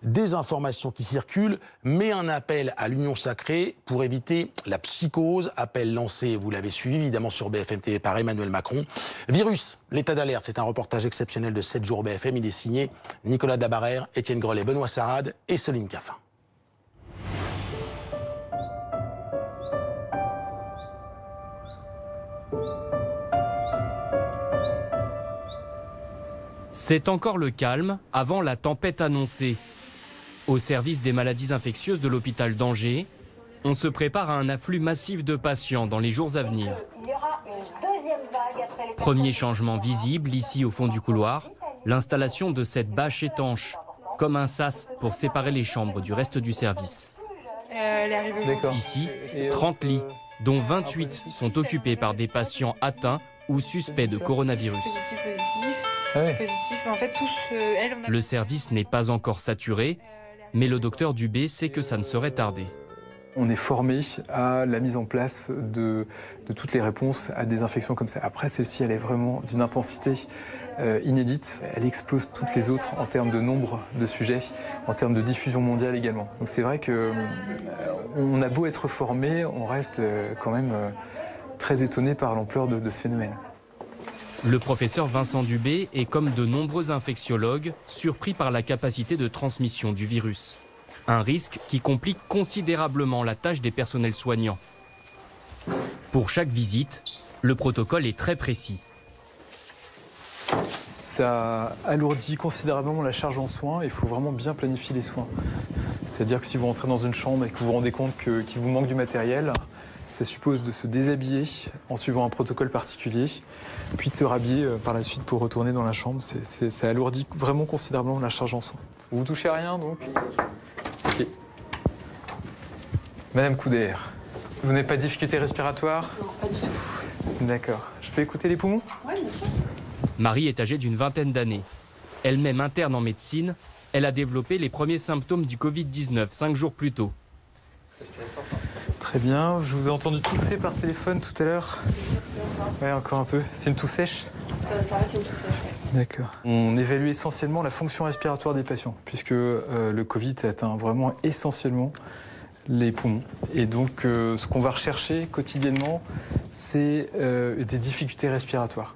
Des informations qui circulent, mais un appel à l'union sacrée pour éviter la psychose. Appel lancé, vous l'avez suivi évidemment sur BFM TV par Emmanuel Macron. Virus, l'état d'alerte, c'est un reportage exceptionnel de 7 jours BFM. Il est signé Nicolas Delabarrère, Étienne Grelet, Benoît Sarrade et Céline Caffin. C'est encore le calme avant la tempête annoncée. Au service des maladies infectieuses de l'hôpital d'Angers, on se prépare à un afflux massif de patients dans les jours à venir. Premier changement visible ici au fond du couloir, l'installation de cette bâche étanche, comme un sas pour séparer les chambres du reste du service. Ici, 30 lits, dont 28 sont occupés par des patients atteints ou suspects de coronavirus. Le service n'est pas encore saturé, mais le docteur Dubé sait que ça ne saurait tarder. On est formé à la mise en place de toutes les réponses à des infections comme ça. Après, celle-ci, elle est vraiment d'une intensité inédite. Elle explose toutes les autres en termes de nombre de sujets, en termes de diffusion mondiale également. Donc c'est vrai qu'on a beau être formé, on reste quand même très étonné par l'ampleur de ce phénomène. Le professeur Vincent Dubé est, comme de nombreux infectiologues, surpris par la capacité de transmission du virus. Un risque qui complique considérablement la tâche des personnels soignants. Pour chaque visite, le protocole est très précis. Ça alourdit considérablement la charge en soins. Il faut vraiment bien planifier les soins. C'est-à-dire que si vous rentrez dans une chambre et que vous vous rendez compte qu'il vous manque du matériel, ça suppose de se déshabiller en suivant un protocole particulier, puis de se rhabiller par la suite pour retourner dans la chambre. Ça alourdit vraiment considérablement la charge en soins. Vous touchez à rien donc ? Ok. Madame Couder, vous n'avez pas de difficulté respiratoire ? Non, pas du tout. D'accord. Je peux écouter les poumons ? Oui, bien sûr. Marie est âgée d'une vingtaine d'années. Elle-même interne en médecine, elle a développé les premiers symptômes du Covid-19 5 jours plus tôt. Très bien. Je vous ai entendu tousser par téléphone tout à l'heure. Oui, encore un peu. C'est une toux sèche ? Ça reste une toux sèche, oui. D'accord. On évalue essentiellement la fonction respiratoire des patients, puisque le Covid atteint vraiment essentiellement les poumons. Et donc, ce qu'on va rechercher quotidiennement, c'est des difficultés respiratoires.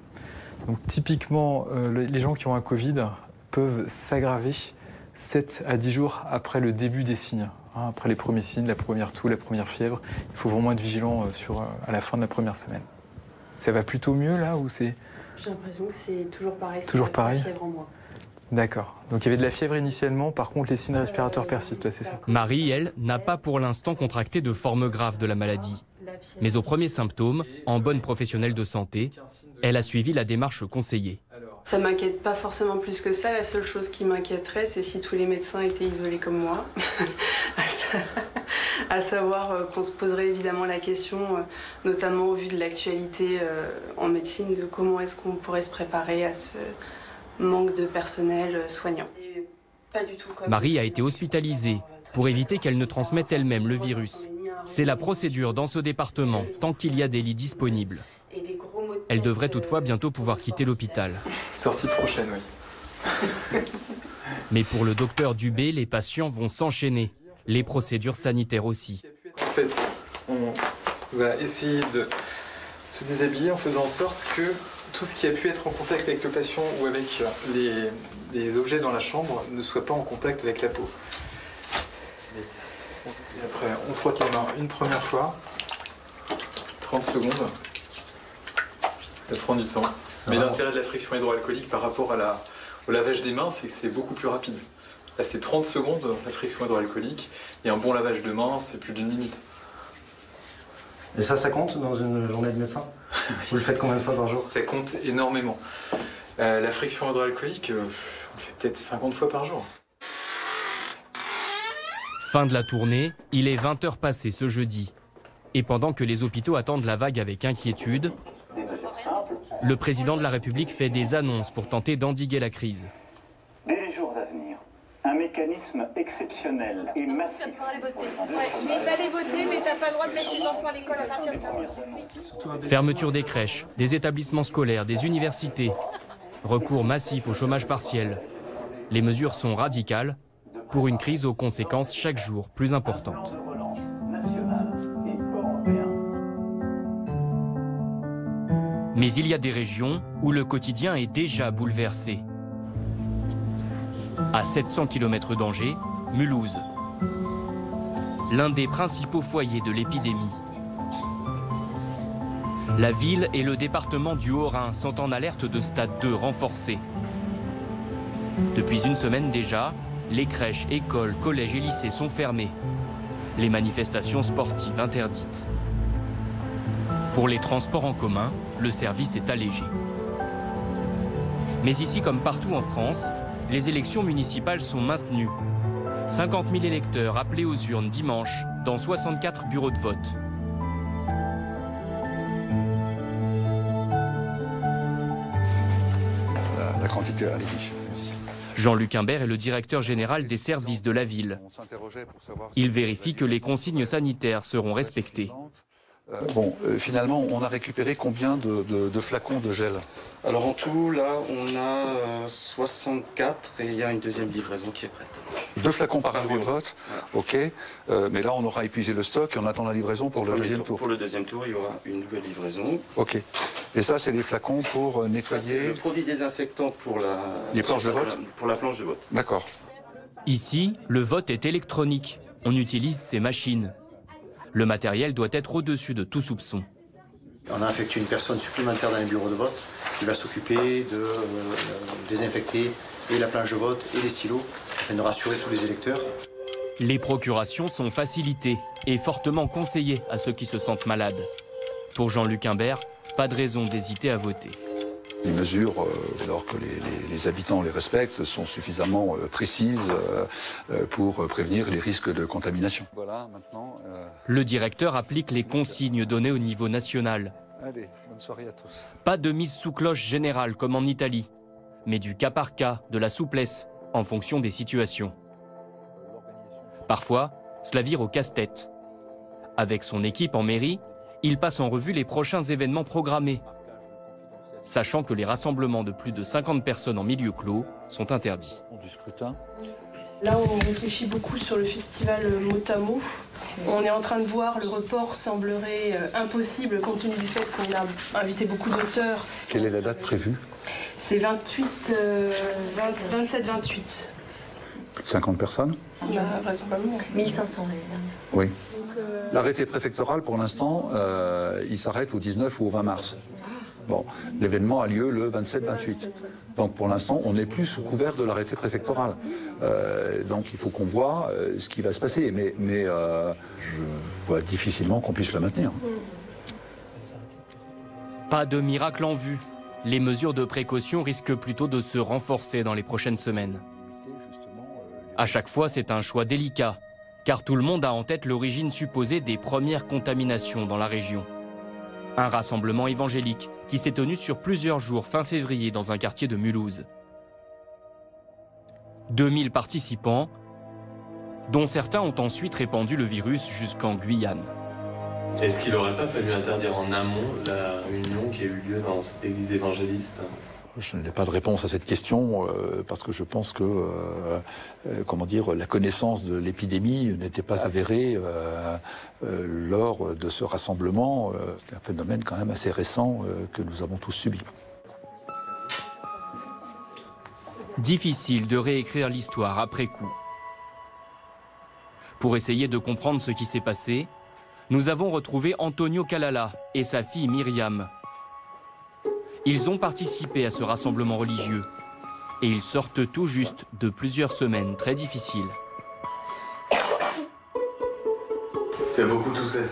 Donc, typiquement, les gens qui ont un Covid peuvent s'aggraver 7 à 10 jours après le début des signes. Après les premiers signes, la première toux, la première fièvre, il faut vraiment être vigilant à la fin de la première semaine. Ça va plutôt mieux là ou c'est... J'ai l'impression que c'est toujours pareil. Toujours pareil. La fièvre en moins. D'accord. Donc il y avait de la fièvre initialement, par contre les signes respiratoires persistent, c'est ça. Marie, elle, n'a pas pour l'instant contracté de forme grave de la maladie. Mais aux premiers symptômes, en bonne professionnelle de santé, elle a suivi la démarche conseillée. Ça ne m'inquiète pas forcément plus que ça. La seule chose qui m'inquiéterait, c'est si tous les médecins étaient isolés comme moi. À savoir qu'on se poserait évidemment la question, notamment au vu de l'actualité en médecine, de comment est-ce qu'on pourrait se préparer à ce manque de personnel soignant. Pas du tout comme Marie a été hospitalisée pour éviter qu'elle ne transmette elle-même le virus. C'est la procédure dans ce département, tant qu'il y a des lits disponibles. Elle devrait toutefois bientôt pouvoir quitter l'hôpital. Sortie prochaine, oui. Mais pour le docteur Dubé, les patients vont s'enchaîner. Les procédures sanitaires aussi. En fait, on va essayer de se déshabiller en faisant en sorte que tout ce qui a pu être en contact avec le patient ou avec les objets dans la chambre ne soit pas en contact avec la peau. Et après, on frotte les mains une première fois, 30 secondes. Ça prend du temps. Mais l'intérêt de la friction hydroalcoolique par rapport au lavage des mains, c'est que c'est beaucoup plus rapide. Là, c'est 30 secondes, la friction hydroalcoolique, et un bon lavage de mains, c'est plus d'une minute. Et ça compte dans une journée de médecin? Vous le faites combien de fois par jour? Ça compte énormément. La friction hydroalcoolique, on le fait peut-être 50 fois par jour. Fin de la tournée, il est 20h passées ce jeudi. Et pendant que les hôpitaux attendent la vague avec inquiétude, le président de la République fait des annonces pour tenter d'endiguer la crise. Dès les jours à venir, un mécanisme exceptionnel et massif. Tu vas pouvoir aller voter. Ouais, mais t'allais voter, mais t'as pas le droit de mettre tes enfants à l'école à partir de Fermeture des crèches, des établissements scolaires, des universités. Recours massif au chômage partiel. Les mesures sont radicales, pour une crise aux conséquences chaque jour plus importantes. Mais il y a des régions où le quotidien est déjà bouleversé. À 700 km d'Angers, Mulhouse, l'un des principaux foyers de l'épidémie. La ville et le département du Haut-Rhin sont en alerte de stade 2 renforcé. Depuis une semaine déjà, les crèches, écoles, collèges et lycées sont fermés. Les manifestations sportives interdites. Pour les transports en commun, le service est allégé. Mais ici, comme partout en France, les élections municipales sont maintenues. 50 000 électeurs appelés aux urnes dimanche dans 64 bureaux de vote. La quantité, allez-y. Jean-Luc Imbert est le directeur général des services de la ville. Il vérifie que les consignes sanitaires seront respectées. Finalement, on a récupéré combien de flacons de gel? Alors en tout, là, on a 64 et il y a une deuxième livraison qui est prête. 2 flacons par bureau de vote, ok. Mais là, on aura épuisé le stock et on attend la livraison pour le deuxième tour. Pour le deuxième tour, il y aura une nouvelle livraison. Ok. Et ça, c'est les flacons pour nettoyer... Ça, c'est le produit désinfectant pour les planches de vote. Pour la planche de vote. D'accord. Ici, le vote est électronique. On utilise ces machines. Le matériel doit être au-dessus de tout soupçon. On a affecté une personne supplémentaire dans les bureaux de vote qui va s'occuper de désinfecter et la planche de vote et les stylos afin de rassurer tous les électeurs. Les procurations sont facilitées et fortement conseillées à ceux qui se sentent malades. Pour Jean-Luc Imbert, pas de raison d'hésiter à voter. Les mesures, alors que les habitants les respectent, sont suffisamment précises pour prévenir les risques de contamination. Voilà, maintenant, Le directeur applique les consignes données au niveau national. Allez, bonne soirée à tous. Pas de mise sous cloche générale comme en Italie, mais du cas par cas, de la souplesse, en fonction des situations. Parfois, cela vire au casse-tête. Avec son équipe en mairie, il passe en revue les prochains événements programmés, sachant que les rassemblements de plus de 50 personnes en milieu clos sont interdits. Du scrutin. Là, on réfléchit beaucoup sur le festival Motamo. On est en train de voir, le report semblerait impossible compte tenu du fait qu'on a invité beaucoup d'auteurs. Quelle est la date prévue? C'est 27-28. Plus de 50 personnes? Vraisemblablement. 1500. Oui. L'arrêté préfectoral, pour l'instant, il s'arrête au 19 ou au 20 mars. Bon, l'événement a lieu le 27-28. Donc pour l'instant, on n'est plus sous couvert de l'arrêté préfectoral. Donc il faut qu'on voit ce qui va se passer. Mais je vois difficilement qu'on puisse le maintenir. Pas de miracle en vue. Les mesures de précaution risquent plutôt de se renforcer dans les prochaines semaines. À chaque fois, c'est un choix délicat, car tout le monde a en tête l'origine supposée des premières contaminations dans la région. Un rassemblement évangélique qui s'est tenu sur plusieurs jours fin février dans un quartier de Mulhouse. 2000 participants, dont certains ont ensuite répandu le virus jusqu'en Guyane. Est-ce qu'il n'aurait pas fallu interdire en amont la réunion qui a eu lieu dans cette église évangéliste ? Je n'ai pas de réponse à cette question parce que je pense que la connaissance de l'épidémie n'était pas avérée lors de ce rassemblement. C'est un phénomène quand même assez récent que nous avons tous subi. Difficile de réécrire l'histoire après coup. Pour essayer de comprendre ce qui s'est passé, nous avons retrouvé Antonio Calala et sa fille Myriam. Ils ont participé à ce rassemblement religieux et ils sortent tout juste de plusieurs semaines très difficiles. Tu as beaucoup toussé.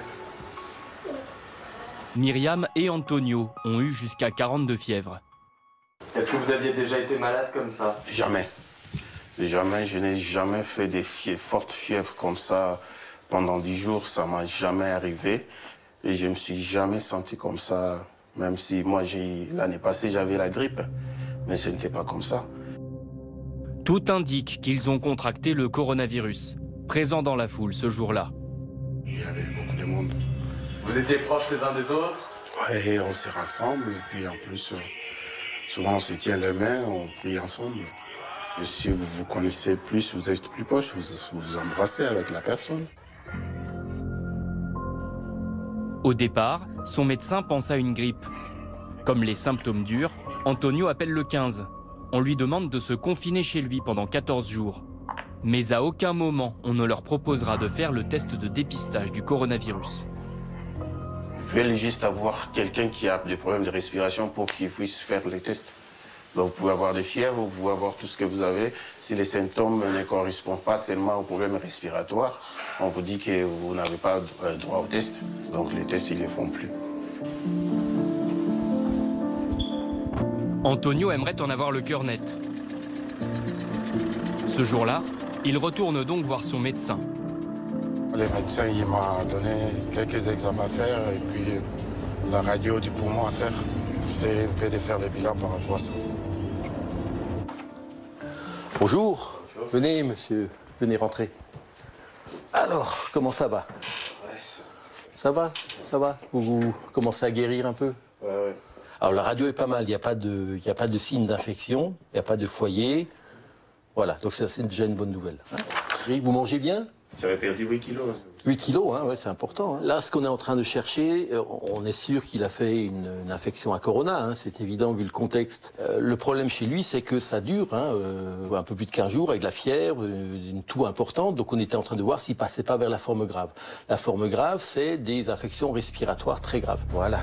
Myriam et Antonio ont eu jusqu'à 42 fièvres. Est-ce que vous aviez déjà été malade comme ça? Jamais. Jamais, je n'ai jamais fait des fortes fièvres comme ça pendant 10 jours, ça m'est jamais arrivé. Et je me suis jamais senti comme ça. Même si moi, l'année passée, j'avais la grippe, mais ce n'était pas comme ça. Tout indique qu'ils ont contracté le coronavirus, présent dans la foule ce jour-là. Il y avait beaucoup de monde. Vous étiez proches les uns des autres? Oui, on se rassemble, et puis en plus, souvent on se tient les mains, on prie ensemble. Et si vous vous connaissez plus, vous êtes plus proche, vous vous embrassez avec la personne. Au départ, son médecin pense à une grippe. Comme les symptômes durent, Antonio appelle le 15. On lui demande de se confiner chez lui pendant 14 jours. Mais à aucun moment, on ne leur proposera de faire le test de dépistage du coronavirus. Vous veulent juste avoir quelqu'un qui a des problèmes de respiration pour qu'il puisse faire les tests. Donc vous pouvez avoir des fièvres, vous pouvez avoir tout ce que vous avez. Si les symptômes ne correspondent pas seulement aux problèmes respiratoires, on vous dit que vous n'avez pas droit au test. Donc les tests, ils ne les font plus. Antonio aimerait en avoir le cœur net. Ce jour-là, il retourne donc voir son médecin. Le médecin, il m'a donné quelques examens à faire et puis la radio du poumon à faire. C'est de faire le bilan par rapport à ça. Bonjour. Venez, monsieur. Venez rentrer. Alors, comment ça va? Ça va? Ça va? Vous commencez à guérir un peu? Ouais. Alors, la radio est pas mal. Il n'y a pas de signe d'infection. Il n'y a pas de foyer. Voilà, donc ça, c'est déjà une bonne nouvelle. Vous mangez bien? J'avais perdu 8 kilos. 8 kilos, hein, ouais, c'est important. Hein. Là, ce qu'on est en train de chercher, on est sûr qu'il a fait une infection à corona, hein, c'est évident vu le contexte. Le problème chez lui, c'est que ça dure, hein, un peu plus de 15 jours, avec de la fièvre, une toux importante. Donc on était en train de voir s'il passait pas vers la forme grave. La forme grave, c'est des infections respiratoires très graves. Voilà.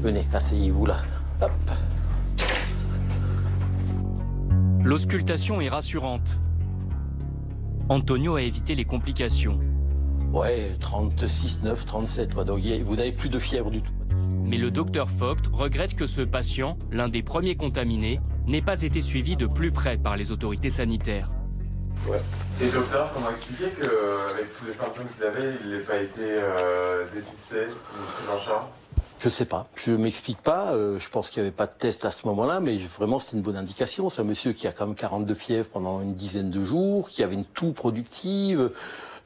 Venez, asseyez-vous là. Hop. L'auscultation est rassurante. Antonio a évité les complications. Ouais, 36, 9, 37, quoi. Donc vous n'avez plus de fièvre du tout. Mais le docteur Vogt regrette que ce patient, l'un des premiers contaminés, n'ait pas été suivi de plus près par les autorités sanitaires. Ouais. Et le docteur, comment expliquer qu'avec tous les symptômes qu'il avait, il n'ait pas été dépisté ou pris en charge? Je sais pas, je m'explique pas, je pense qu'il n'y avait pas de test à ce moment-là, mais vraiment c'était une bonne indication. C'est un monsieur qui a quand même 42 fièvres pendant une dizaine de jours, qui avait une toux productive.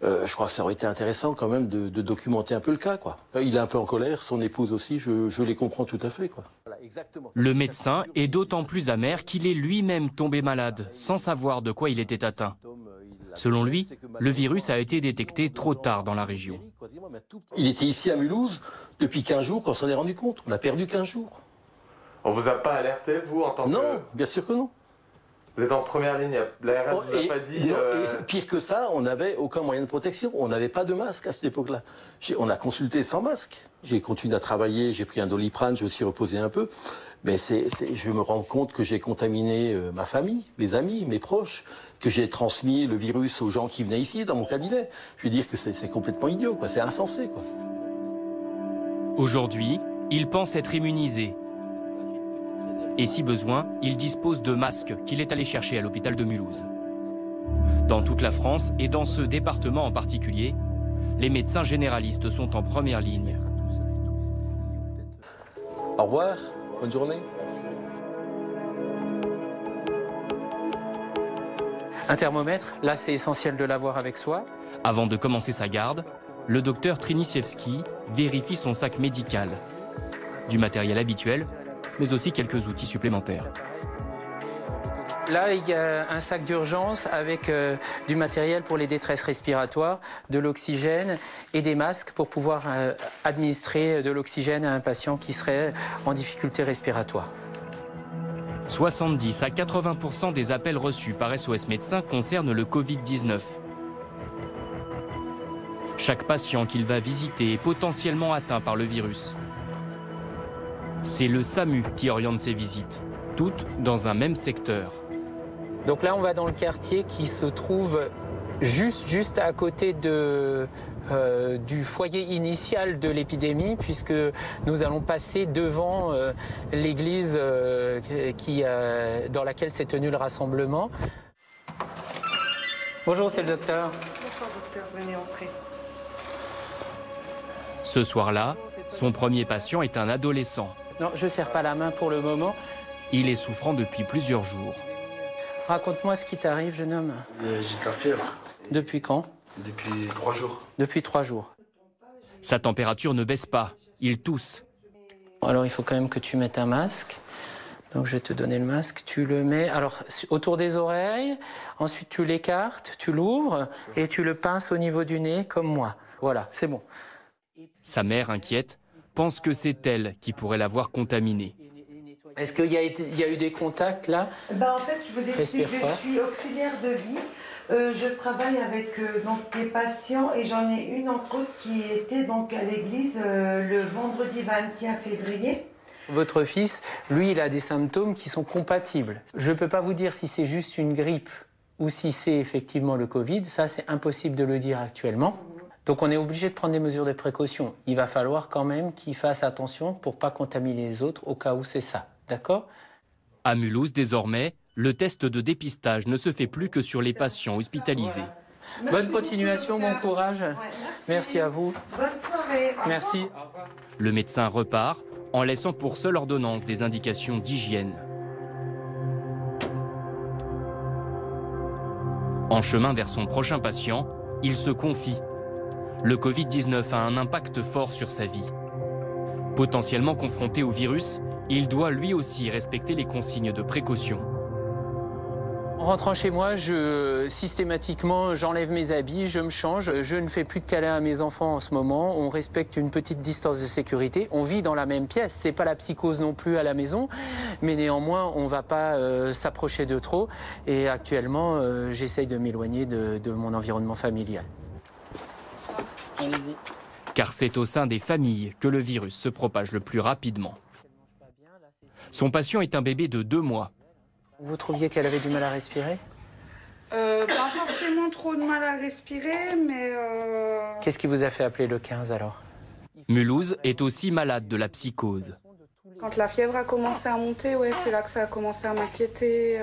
Je crois que ça aurait été intéressant quand même de documenter un peu le cas, quoi. Il est un peu en colère, son épouse aussi, je les comprends tout à fait, quoi. Voilà, exactement. Le médecin est d'autant plus amer qu'il est lui-même tombé malade, sans savoir de quoi il était atteint. Selon lui, le virus a été détecté trop tard dans la région. Il était ici à Mulhouse depuis 15 jours quand on s'en est rendu compte. On a perdu 15 jours. On vous a pas alerté, vous, en tant que... Non, bien sûr que non. Vous êtes en première ligne, l'ARS ne vous a pas dit... Et pire que ça, on n'avait aucun moyen de protection. On n'avait pas de masque à cette époque-là. On a consulté sans masque. J'ai continué à travailler, j'ai pris un Doliprane, j'ai aussi reposé un peu. Mais je me rends compte que j'ai contaminé ma famille, mes amis, mes proches, que j'ai transmis le virus aux gens qui venaient ici, dans mon cabinet. Je veux dire que c'est complètement idiot, quoi. C'est insensé, quoi. Aujourd'hui, il pense être immunisé. Et si besoin, il dispose de masques qu'il est allé chercher à l'hôpital de Mulhouse. Dans toute la France et dans ce département en particulier, les médecins généralistes sont en première ligne. Au revoir, bonne journée. Un thermomètre, là c'est essentiel de l'avoir avec soi. Avant de commencer sa garde, le docteur Triniszewski vérifie son sac médical. Du matériel habituel, mais aussi quelques outils supplémentaires. Là, il y a un sac d'urgence avec du matériel pour les détresses respiratoires, de l'oxygène et des masques pour pouvoir administrer de l'oxygène à un patient qui serait en difficulté respiratoire. 70 à 80% des appels reçus par SOS Médecins concernent le Covid-19. Chaque patient qu'il va visiter est potentiellement atteint par le virus. C'est le SAMU qui oriente ces visites, toutes dans un même secteur. Donc là, on va dans le quartier qui se trouve juste à côté du foyer initial de l'épidémie, puisque nous allons passer devant l'église dans laquelle s'est tenu le rassemblement. Bonjour, c'est le docteur. Bonsoir, docteur. Venez entrer. Ce soir-là, son premier patient est un adolescent. Non, je ne serre pas la main pour le moment. Il est souffrant depuis plusieurs jours. Raconte-moi ce qui t'arrive, jeune homme. J'ai de la fièvre. Depuis quand? Depuis 3 jours. Depuis 3 jours. Sa température ne baisse pas. Il tousse. Alors il faut quand même que tu mettes un masque. Donc je vais te donner le masque, tu le mets alors autour des oreilles, ensuite tu l'écartes, tu l'ouvres et tu le pinces au niveau du nez comme moi. Voilà, c'est bon. Sa mère, inquiète, pense que c'est elle qui pourrait l'avoir contaminé. Est-ce qu'il y a eu des contacts là? En fait, je vous explique, je suis auxiliaire de vie. Je travaille avec des patients et j'en ai une entre autres qui était donc à l'église le vendredi 21 février. Votre fils, lui, il a des symptômes qui sont compatibles. Je ne peux pas vous dire si c'est juste une grippe ou si c'est effectivement le Covid. Ça, c'est impossible de le dire actuellement. Donc on est obligé de prendre des mesures de précaution. Il va falloir quand même qu'il fasse attention pour ne pas contaminer les autres au cas où c'est ça. D'accord? À Mulhouse, désormais, le test de dépistage ne se fait plus que sur les patients hospitalisés. Bonne continuation, bon courage. Merci à vous. Bonne soirée. Merci. Le médecin repart en laissant pour seule ordonnance des indications d'hygiène. En chemin vers son prochain patient, il se confie. Le Covid-19 a un impact fort sur sa vie. Potentiellement confronté au virus, il doit lui aussi respecter les consignes de précaution. En rentrant chez moi, systématiquement, j'enlève mes habits, je me change. Je ne fais plus de câlins à mes enfants en ce moment. On respecte une petite distance de sécurité. On vit dans la même pièce. C'est pas la psychose non plus à la maison. Mais néanmoins, on ne va pas s'approcher de trop. Et actuellement, j'essaye de m'éloigner de mon environnement familial. Allez-y. Car c'est au sein des familles que le virus se propage le plus rapidement. Son patient est un bébé de 2 mois. Vous trouviez qu'elle avait du mal à respirer? Pas forcément trop de mal à respirer, mais... Qu'est-ce qui vous a fait appeler le 15 alors? Mulhouse est aussi malade de la psychose. Quand la fièvre a commencé à monter, ouais, c'est là que ça a commencé à m'inquiéter.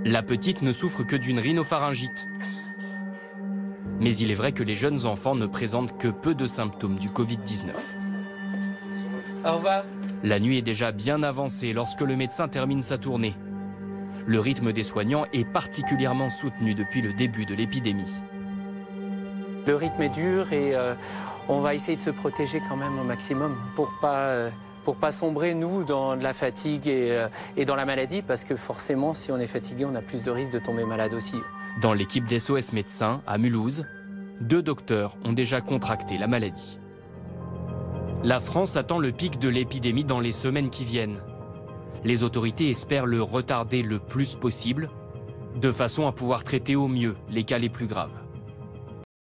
La petite ne souffre que d'une rhinopharyngite. Mais il est vrai que les jeunes enfants ne présentent que peu de symptômes du Covid-19. Au revoir. La nuit est déjà bien avancée lorsque le médecin termine sa tournée. Le rythme des soignants est particulièrement soutenu depuis le début de l'épidémie. Le rythme est dur et on va essayer de se protéger quand même au maximum pour pas sombrer, nous, dans de la fatigue et dans la maladie, parce que forcément, si on est fatigué, on a plus de risques de tomber malade aussi. Dans l'équipe d'SOS Médecins, à Mulhouse, 2 docteurs ont déjà contracté la maladie. La France attend le pic de l'épidémie dans les semaines qui viennent. Les autorités espèrent le retarder le plus possible, de façon à pouvoir traiter au mieux les cas les plus graves.